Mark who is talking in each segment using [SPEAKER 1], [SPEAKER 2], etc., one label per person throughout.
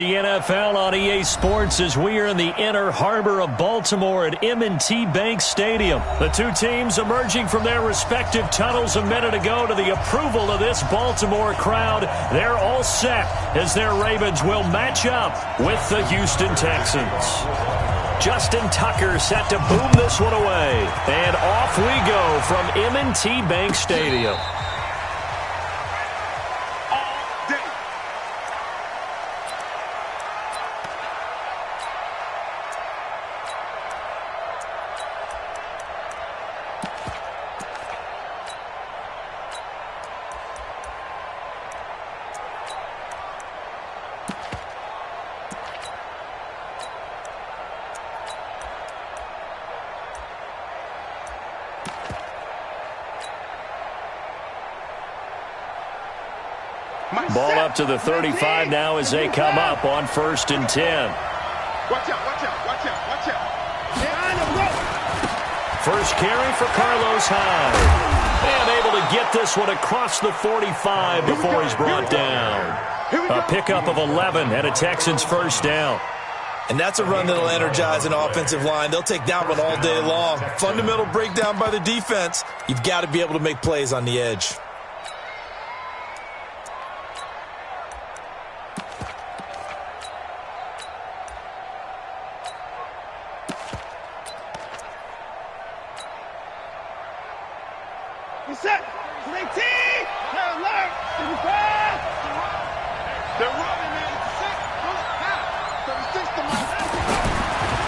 [SPEAKER 1] The NFL on EA Sports as we are in the inner harbor of Baltimore at M&T Bank Stadium. The two teams emerging from their respective tunnels a minute ago to the approval of this Baltimore crowd. They're all set as their Ravens will match up with the Houston Texans. Justin Tucker set to boom this one away. And off we go from M&T Bank Stadium. Ball up to the 35 now as they come up on 1st and 10.
[SPEAKER 2] Watch out, watch out, watch out, watch out.
[SPEAKER 1] First carry for Carlos Hyde. And able to get this one across the 45 before he's brought down. A pickup of 11 and a Texans first down.
[SPEAKER 3] And that's a run that'll energize an offensive line. They'll take that one all day long. Fundamental breakdown by the defense. You've got to be able to make plays on the edge.
[SPEAKER 2] Set. They're alert. They're running, man.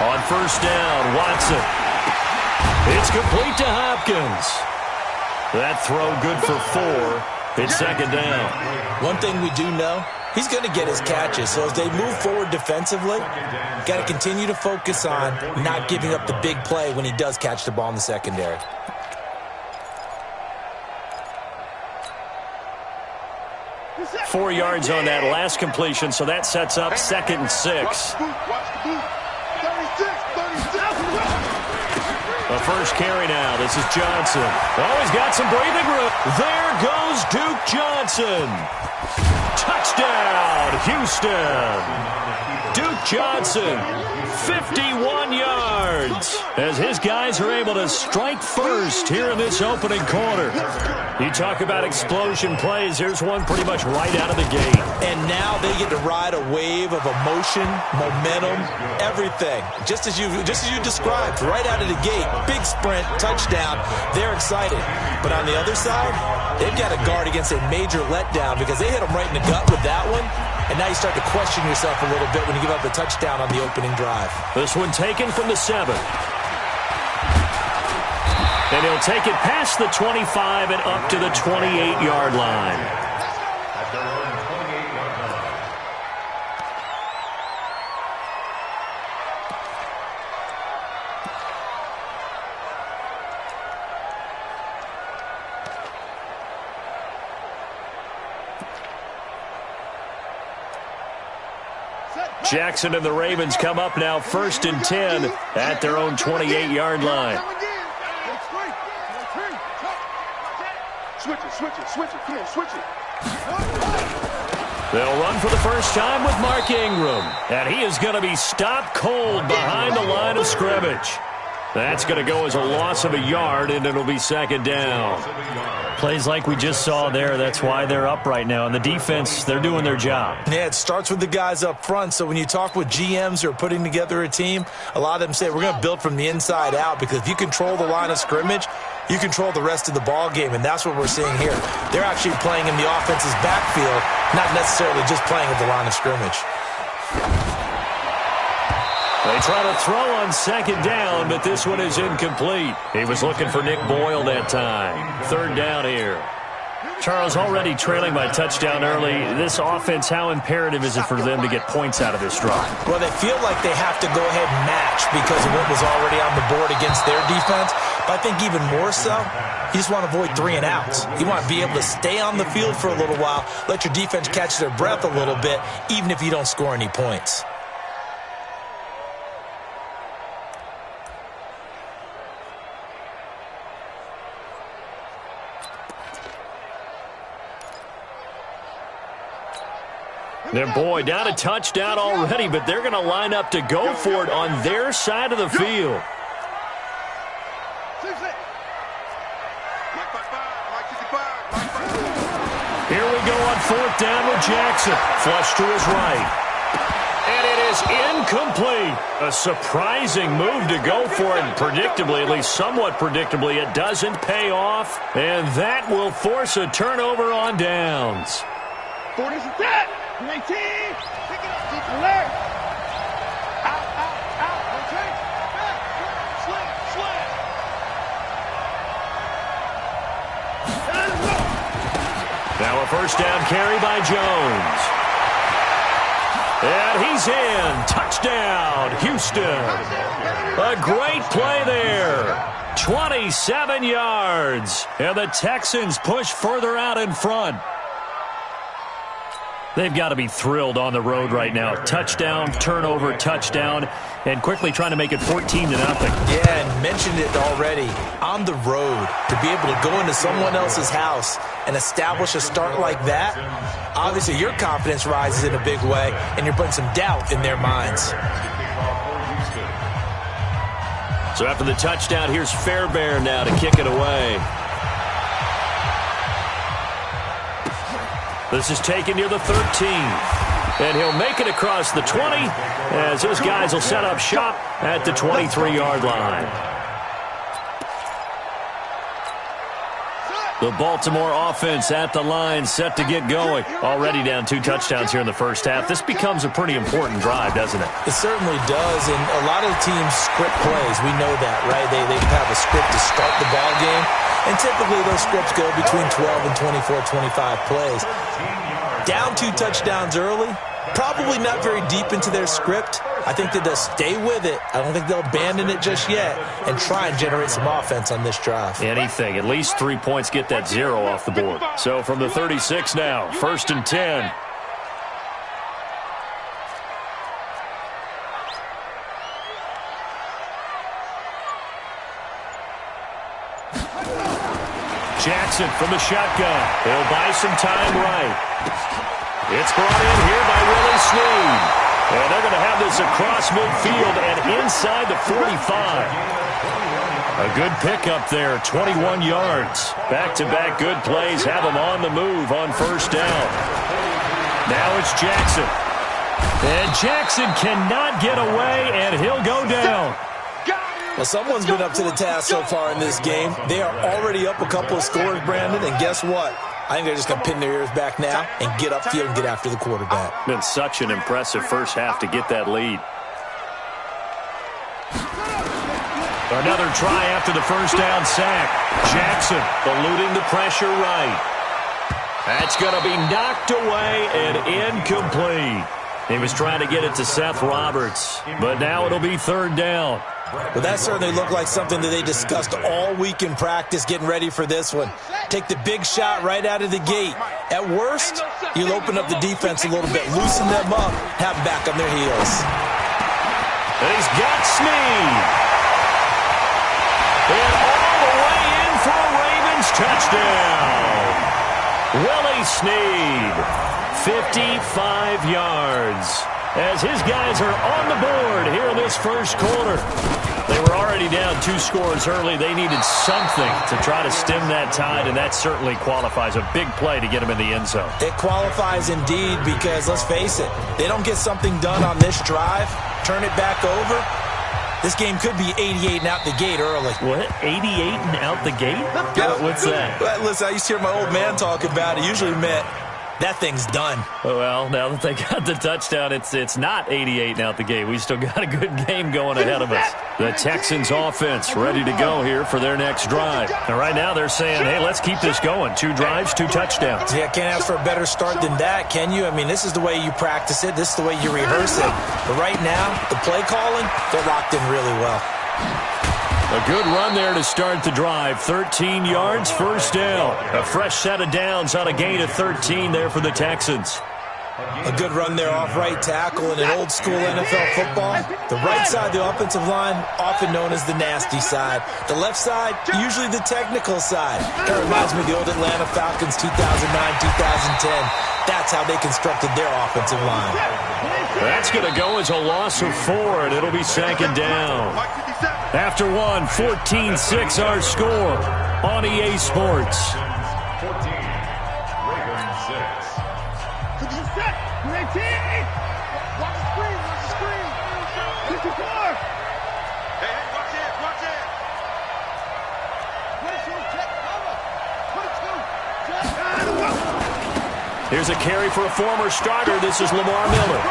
[SPEAKER 1] On first down, Watson. It's complete to Hopkins. That throw good for 4. It's second down.
[SPEAKER 3] One thing we do know, he's going to get his catches. So as they move forward defensively, got to continue to focus on not giving up the big play when he does catch the ball in the secondary.
[SPEAKER 1] Four yards on that last completion, so that sets up 2nd and 6. The first carry now. This is Johnson. Oh, he's got some breathing room. There goes Duke Johnson. Touchdown, Houston. Duke Johnson, 51 yards. As his guys are able to strike first here in this opening quarter. You talk about explosion plays. Here's one pretty much right out of the gate.
[SPEAKER 3] And now they get to ride a wave of emotion, momentum, everything. Just as you described, right out of the gate. Big sprint, touchdown. They're excited. But on the other side, they've got to guard against a major letdown because they hit them right in the gut with that one. And now you start to question yourself a little bit when you give up the touchdown on the opening drive.
[SPEAKER 1] This one taken from the 7. And he'll take it past the 25 and up to the 28-yard line. Jackson and the Ravens come up now 1st and 10 at their own 28-yard line.
[SPEAKER 2] Switch it. Come on, switch it.
[SPEAKER 1] They'll run for the first time with Mark Ingram. And he is going to be stopped cold behind the line of scrimmage. That's going to go as a loss of a yard, and it'll be 2nd down. Plays like we just saw there. That's why they're up right now. And the defense, they're doing their job.
[SPEAKER 3] Yeah, it starts with the guys up front. So when you talk with GMs who are putting together a team, a lot of them say we're going to build from the inside out because if you control the line of scrimmage, you control the rest of the ball game, and that's what we're seeing here. They're actually playing in the offense's backfield, not necessarily just playing at the line of scrimmage.
[SPEAKER 1] They try to throw on 2nd down, but this one is incomplete. He was looking for Nick Boyle that time. 3rd down here. Charles, already trailing by touchdown early. This offense, how imperative is it for them to get points out of this drive?
[SPEAKER 3] Well, they feel like they have to go ahead and match because of what was already on the board against their defense. But I think even more so, you just want to avoid 3 and outs. You want to be able to stay on the field for a little while, let your defense catch their breath a little bit, even if you don't score any points.
[SPEAKER 1] And boy, down a touchdown already, but they're going to line up to go for it on their side of the field. Here we go on fourth down with Jackson. Flush to his right. And it is incomplete. A surprising move to go for it. Predictably, at least somewhat predictably, it doesn't pay off. And that will force a turnover on downs.
[SPEAKER 2] 40 is that. 19. Pick it up. Deep alert. Out. Rotate. Back. Slant.
[SPEAKER 1] Now a first down carry by Jones. And he's in. Touchdown, Houston. A great play there. 27 yards. And the Texans push further out in front. They've got to be thrilled on the road right now. Touchdown, turnover, touchdown, and quickly trying to make it 14-0.
[SPEAKER 3] Yeah, and mentioned it already. On the road, to be able to go into someone else's house and establish a start like that, obviously your confidence rises in a big way, and you're putting some doubt in their minds.
[SPEAKER 1] So after the touchdown, here's Fairbairn now to kick it away. This is taken near the 13. And he'll make it across the 20 as his guys will set up shop at the 23-yard line. The Baltimore offense at the line, set to get going. Already down 2 touchdowns here in the first half. This becomes a pretty important drive, doesn't it?
[SPEAKER 3] It certainly does, and a lot of the teams script plays. We know that, right? They have a script to start the ball game, and typically those scripts go between 12 and 24, 25 plays. Down 2 touchdowns early, probably not very deep into their script. I think that they'll stay with it. I don't think they'll abandon it just yet and try and generate some offense on this drive.
[SPEAKER 1] Anything. At least 3 points get that 0 off the board. So from the 36 now, 1st and 10. Jackson from the shotgun. He'll buy some time right. It's brought in here by Willie Snead. And they're going to have this across midfield and inside the 45. A good pickup there, 21 yards. Back-to-back good plays have them on the move on first down. Now it's Jackson. And Jackson cannot get away, and he'll go down.
[SPEAKER 3] Well, someone's been up to the task so far in this game. They are already up a couple of scores, Brandon, and guess what? I think they're just going to pin their ears back now and get upfield and get after the quarterback.
[SPEAKER 1] Been such an impressive first half to get that lead. Another try after the first down sack. Jackson eluding the pressure right. That's going to be knocked away and incomplete. He was trying to get it to Seth Roberts, but now it'll be 3rd down.
[SPEAKER 3] Well, that certainly looked like something that they discussed all week in practice, getting ready for this one. Take the big shot right out of the gate. At worst, you'll open up the defense a little bit, loosen them up, have them back on their heels.
[SPEAKER 1] And he's got Snead. And all the way in for a Ravens touchdown. Willie Snead, 55 yards. As his guys are on the board here in this first quarter. They were already down 2 scores early. They needed something to try to stem that tide, and that certainly qualifies. A big play to get them in the end zone.
[SPEAKER 3] It qualifies indeed because, let's face it, they don't get something done on this drive, turn it back over, this game could be 88 and out the gate early.
[SPEAKER 1] What? 88 and out the gate? What's that?
[SPEAKER 3] Well, listen, I used to hear my old man talk about it. Usually meant that thing's done.
[SPEAKER 1] Well, now that they got the touchdown, it's not 88 and out the gate. We still got a good game going ahead of us. The Texans offense ready to go here for their next drive. And right now they're saying, hey, let's keep this going. 2 drives, 2 touchdowns.
[SPEAKER 3] Yeah, can't ask for a better start than that, can you? I mean, this is the way you practice it. This is the way you rehearse it. But right now, the play calling, they're locked in really well.
[SPEAKER 1] A good run there to start the drive. 13 yards, first down. A fresh set of downs on a gain of 13 there for the Texans.
[SPEAKER 3] A good run there off right tackle in an old-school NFL football. The right side of the offensive line, often known as the nasty side. The left side, usually the technical side. That reminds me of the old Atlanta Falcons 2009-2010. That's how they constructed their offensive line.
[SPEAKER 1] That's going to go as a loss of 4, and it'll be second down. After one, 14-6 our score on EA Sports.
[SPEAKER 2] 14, Ravens 6. Watch the screen, watch the screen. 54. Hey, watch it, watch it. 22,
[SPEAKER 1] Here's a carry for a former starter. This is Lamar Miller.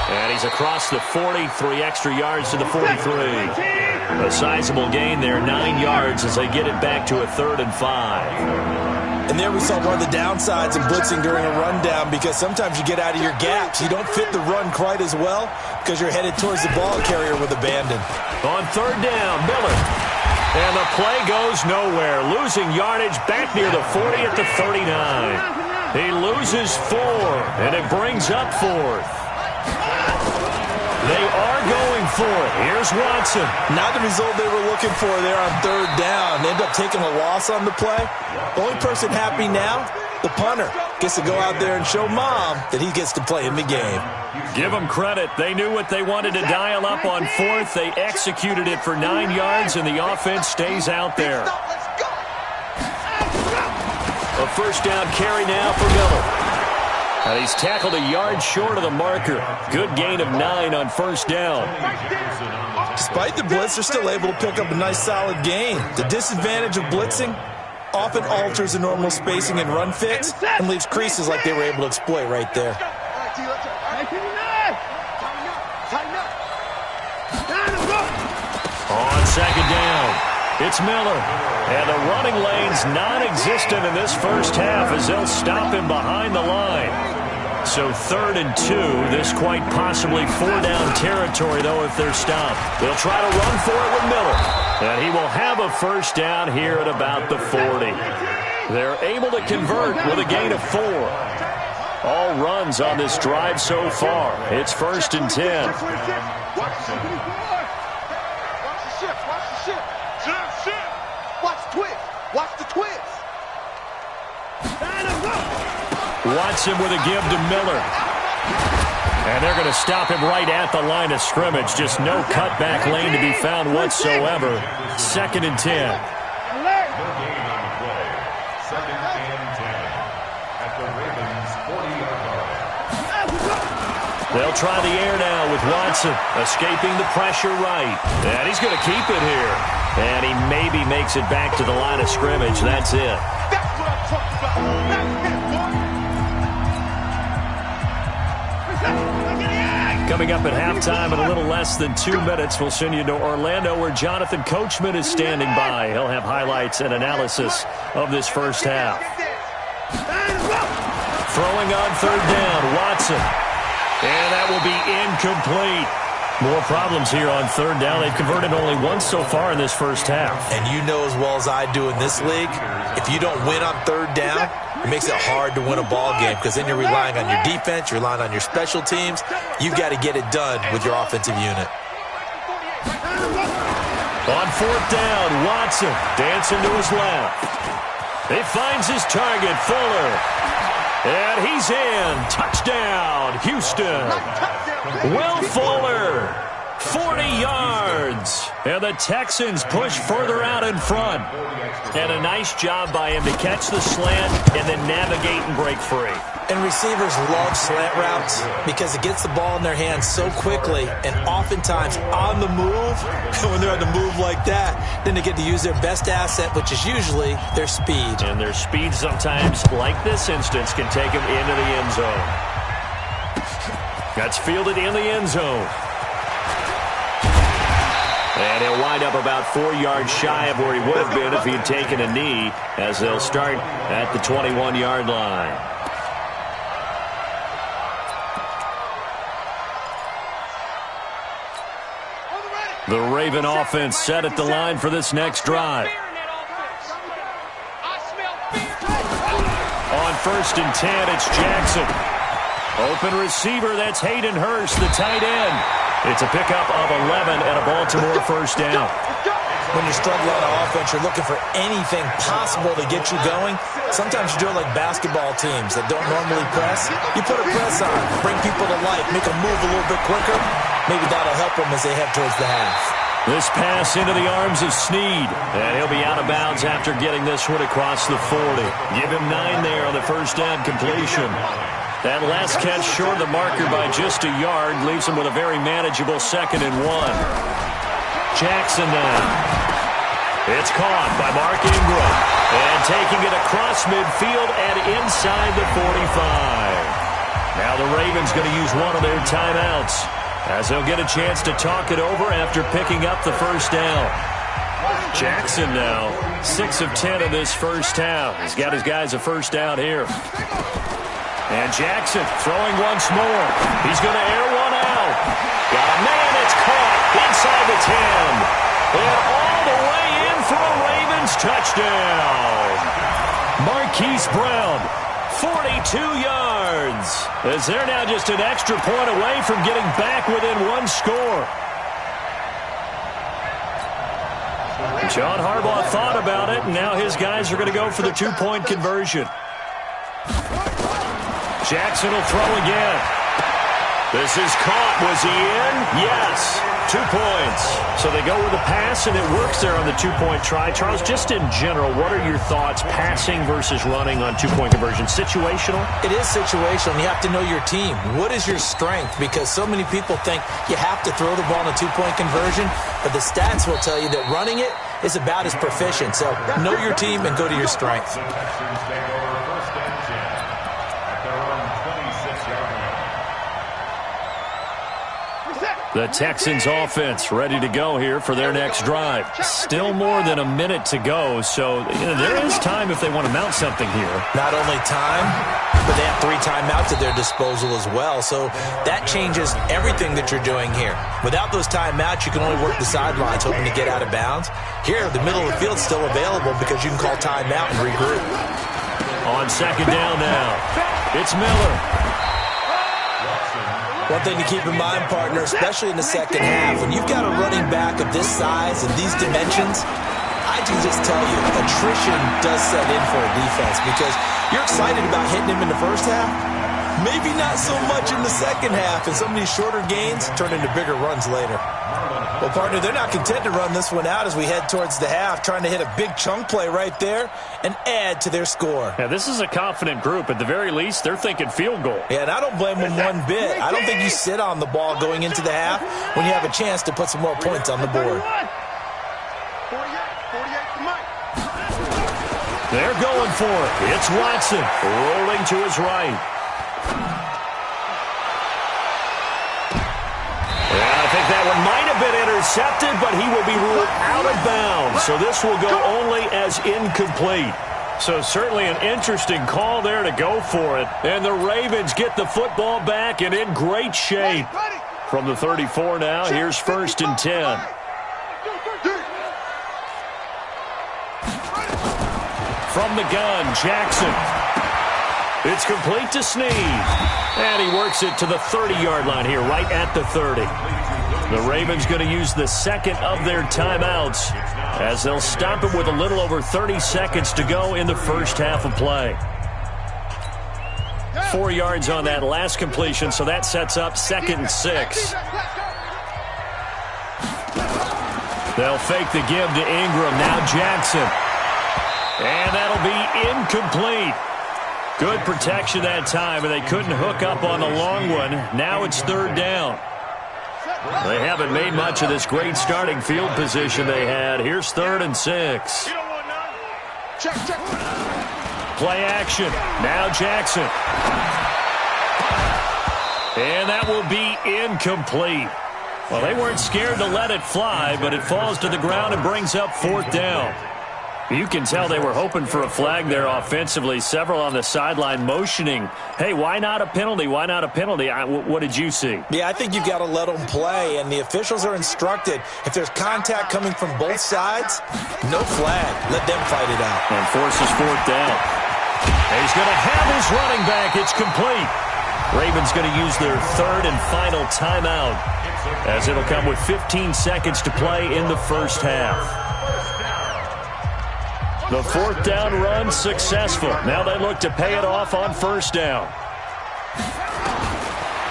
[SPEAKER 1] And he's across the 40, 3 extra yards to the 43. A sizable gain there, 9 yards as they get it back to a 3rd and 5.
[SPEAKER 3] And there we saw one of the downsides of blitzing during a rundown, because sometimes you get out of your gaps. You don't fit the run quite as well because you're headed towards the ball carrier with abandon.
[SPEAKER 1] On 3rd down, Miller. And the play goes nowhere. Losing yardage back near the 40 at the 39. He loses 4, and it brings up 4th. They are going for it. Here's Watson.
[SPEAKER 3] Not the result they were looking for there on 3rd down. They end up taking a loss on the play. Only person happy now, the punter, gets to go out there and show Mom that he gets to play in the game.
[SPEAKER 1] Give them credit. They knew what they wanted to dial up on 4th. They executed it for 9 yards, and the offense stays out there. A 1st down carry now for Miller. And he's tackled a yard short of the marker. Good gain of 9 on 1st down.
[SPEAKER 3] Despite the blitz, they're still able to pick up a nice solid gain. The disadvantage of blitzing often alters the normal spacing and run fits and leaves creases like they were able to exploit right there.
[SPEAKER 1] On 2nd down, it's Miller. And the running lane's non-existent in this first half as they'll stop him behind the line. So 3rd and 2, this quite possibly 4-down territory, though, if they're stopped. They'll try to run for it with Miller. And he will have a 1st down here at about the 40. They're able to convert with a gain of 4. All runs on this drive so far. It's 1st and 10.
[SPEAKER 2] Watch the twist.
[SPEAKER 1] Watson with a give to Miller. And they're going to stop him right at the line of scrimmage. Just no cutback lane to be found whatsoever. 2nd and 10. They'll try the air now with Watson, escaping the pressure right. And he's going to keep it here. And he maybe makes it back to the line of scrimmage. That's it.
[SPEAKER 2] That's what I'm talking about.
[SPEAKER 1] Coming up at halftime in a little less than 2 minutes, we'll send you to Orlando where Jonathan Coachman is standing by. He'll have highlights and analysis of this first half. Throwing on 3rd down, Watson. And that will be incomplete. More problems here on 3rd down. They've converted only once so far in this first half.
[SPEAKER 3] And you know as well as I do in this league, if you don't win on 3rd down, it makes it hard to win a ball game because then you're relying on your defense, you're relying on your special teams. You've got to get it done with your offensive unit.
[SPEAKER 1] On 4th down, Watson dancing to his left. He finds his target, Fuller. And he's in. Touchdown, Houston. Will Fuller, 40 yards. And the Texans push further out in front. And a nice job by him to catch the slant and then navigate and break free.
[SPEAKER 3] And receivers love slant routes because it gets the ball in their hands so quickly and oftentimes on the move. And when they're on the move like that, then they get to use their best asset, which is usually their speed.
[SPEAKER 1] And their speed sometimes, like this instance, can take them into the end zone. That's fielded in the end zone. And he'll wind up about 4 yards shy of where he would have been if he had taken a knee, as they'll start at the 21-yard line. The Raven offense set at the line for this next drive. On 1st and 10, it's Jackson. Open receiver, that's Hayden Hurst, the tight end. It's a pickup of 11 and a Baltimore first down.
[SPEAKER 3] When you're struggling on offense, you're looking for anything possible to get you going. Sometimes you do it like basketball teams that don't normally press. You put a press on, bring people to life, make them move a little bit quicker. Maybe that'll help them as they head towards the half.
[SPEAKER 1] This pass into the arms of Snead, and he'll be out of bounds after getting this one across the 40. Give him 9 there on the first down completion. That last catch short of the marker by just a yard leaves him with a very manageable 2nd and 1. Jackson now. It's caught by Mark Ingram. And taking it across midfield and inside the 45. Now the Ravens going to use one of their timeouts, as they'll get a chance to talk it over after picking up the first down. Jackson now, 6 of 10 in this first half. He's got his guys a first down here. And Jackson throwing once more. He's going to air one out. Got a man, it's caught inside the 10. And all the way in for a Ravens touchdown. Marquise Brown, 42 yards. As they're now just an extra point away from getting back within 1 score. John Harbaugh thought about it, and now his guys are going to go for the 2-point conversion. Jackson will throw again. This is caught. Was he in? Yes. 2 points. So they go with a pass, and it works there on the 2-point try. Charles, just in general, what are your thoughts passing versus running on 2-point conversion? Situational?
[SPEAKER 3] It is situational. You have to know your team. What is your strength? Because so many people think you have to throw the ball in a 2-point conversion, but the stats will tell you that running it is about as proficient. So know your team and go to your strength.
[SPEAKER 1] The Texans offense ready to go here for their next drive. Still more than a minute to go, so there is time if they want to mount something here.
[SPEAKER 3] Not only time, but they have 3 timeouts at their disposal as well, so that changes everything that you're doing here. Without those timeouts, you can only work the sidelines, hoping to get out of bounds. Here, the middle of the field's still available because you can call timeout and regroup.
[SPEAKER 1] On 2nd down now, it's Miller.
[SPEAKER 3] One thing to keep in mind, partner, especially in the second half, when you've got a running back of this size and these dimensions, I can just tell you, attrition does set in for a defense because you're excited about hitting him in the first half. Maybe not so much in the second half, and some of these shorter gains turn into bigger runs later. Well, partner, they're not content to run this one out as we head towards the half, trying to hit a big chunk play right there and add to their score.
[SPEAKER 1] Yeah, this is a confident group. At the very least, they're thinking field goal.
[SPEAKER 3] Yeah, and I don't blame them one bit. I don't think you sit on the ball going into the half when you have a chance to put some more points on the board.
[SPEAKER 1] They're going for it. It's Watson rolling to his right. I think that one might have been intercepted, but he will be ruled out of bounds. So this will go only as incomplete. So certainly an interesting call there to go for it. And the Ravens get the football back and in great shape. From the 34 now, here's 1st and 10. From the gun, Jackson. It's complete to Snead. And he works it to the 30-yard line here, right at the 30. The Ravens going to use the 2nd of their timeouts as they'll stop it with a little over 30 seconds to go in the first half of play. 4 yards on that last completion, so that sets up 2nd and 6. They'll fake the give to Ingram. Now Jackson. And that'll be incomplete. Good protection that time, and they couldn't hook up on the long one. Now it's 3rd down. They haven't made much of this great starting field position they had. Here's 3rd and 6. Play action. Now Jackson. And that will be incomplete. Well, they weren't scared to let it fly, but it falls to the ground and brings up 4th down. You can tell they were hoping for a flag there offensively. Several on the sideline motioning, hey, why not a penalty? Why not a penalty? What did you see?
[SPEAKER 3] Yeah, I think you've got to let them play, and the officials are instructed. If there's contact coming from both sides, no flag. Let them fight it out.
[SPEAKER 1] And forces 4th down. And he's going to have his running back. It's complete. Ravens going to use their third and final timeout, as it'll come with 15 seconds to play in the first half. The fourth down run successful. Now they look to pay it off on first down.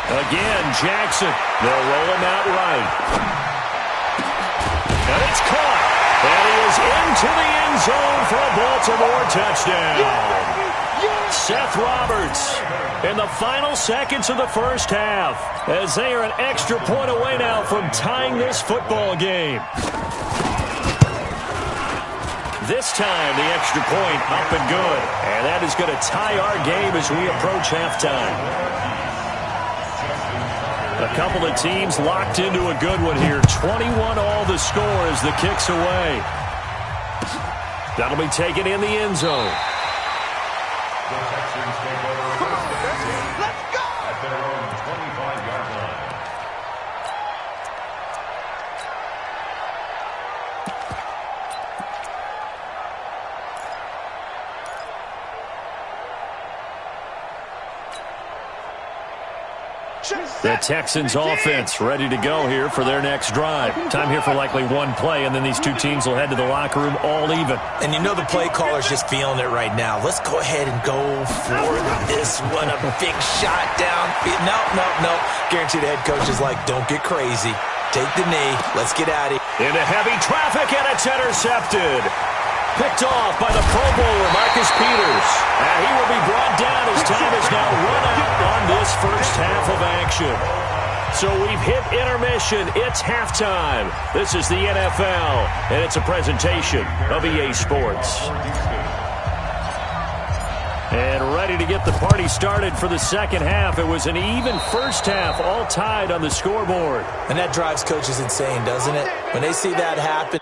[SPEAKER 1] Again, Jackson. They'll roll him out right. And it's caught. And he is into the end zone for a Baltimore touchdown. Seth Roberts in the final seconds of the first half, as they are an extra point away now from tying this football game. This time, the extra point up and good. And that is going to tie our game as we approach halftime. A couple of teams locked into a good one here. 21 all the score as the kick's away. That'll be taken in the end zone.
[SPEAKER 2] Let's go!
[SPEAKER 4] At their own 25-yard line.
[SPEAKER 1] The Texans offense ready to go here for their next drive. Time here for likely one play, and then these two teams will head to the locker room all even.
[SPEAKER 3] And you know the play caller's just feeling it right now. Let's go ahead and go for this one. A big shot down. No. Guaranteed the head coach is like, don't get crazy. Take the knee. Let's get at it.
[SPEAKER 1] Into heavy traffic, and it's intercepted. Picked off by the Pro Bowler, Marcus Peters. And he will be brought down as time is now run out on this first half of action. So we've hit intermission. It's halftime. This is the NFL, and it's a presentation of EA Sports. And ready to get the party started for the second half. It was an even first half, all tied on the scoreboard.
[SPEAKER 3] And that drives coaches insane, doesn't it? When they see that happen.